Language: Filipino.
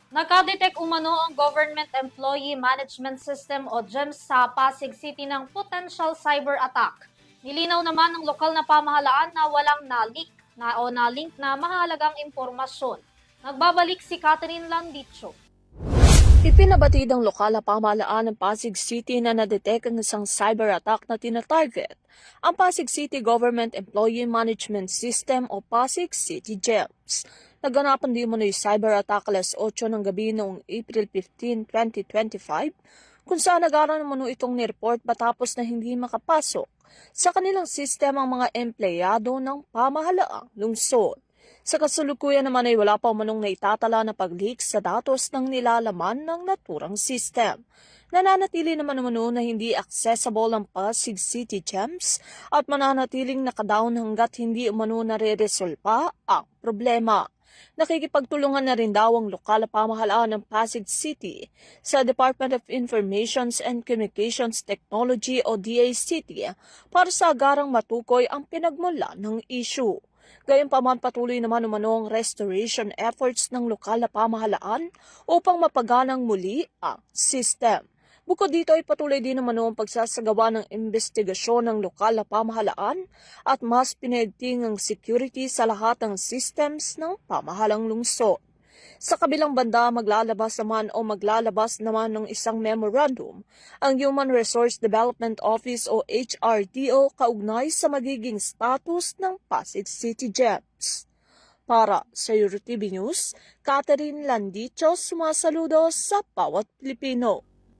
Nakadetect umano ang Government Employee Management System o GEMS sa Pasig City ng potential cyber attack. Nilinaw naman ng lokal na pamahalaan na walang na-link na mahalagang impormasyon. Nagbabalik si Catherine Landicho. Ipinabatid ng lokal na pamahalaan ng Pasig City na nadetect ang isang cyber attack na tinatarget ang Pasig City Government Employee Management System o Pasig City GEMS. Naganapan din mo na yung cyber attack alas 8 ng gabi noong April 15, 2025 kung saan nag-aaral naman itong nireport matapos na hindi makapasok sa kanilang system ang mga empleyado ng pamahalaang lungsod. Sa kasalukuyan naman ay wala pa umanong naitatala na pag-leak sa datos ng nilalaman ng naturang system. Nananatili naman umano na hindi accessible ang Pasig City GEMS at mananatiling nakadown hanggat hindi umano nare-resolpa ang problema. Nakikipagtulungan na rin daw ang lokal na pamahalaan ng Pasig City sa Department of Information and Communications Technology o DACT para sa agarang matukoy ang pinagmulan ng issue. Gayunpaman patuloy naman umano ang restoration efforts ng lokal na pamahalaan upang mapaganang muli ang system. Bukod dito ay patuloy din umano ang pagsasagawa ng investigasyon ng lokal na pamahalaan at mas pinigting ang security sa lahat ng systems ng pamahalang lungsod. Sa kabilang banda, maglalabas naman ng isang memorandum ang Human Resource Development Office o HRDO kaugnay sa magiging status ng Pasig City GEMS. Para sa EuroTV News, Catherine Landicho sumasaludo sa bawat Pilipino.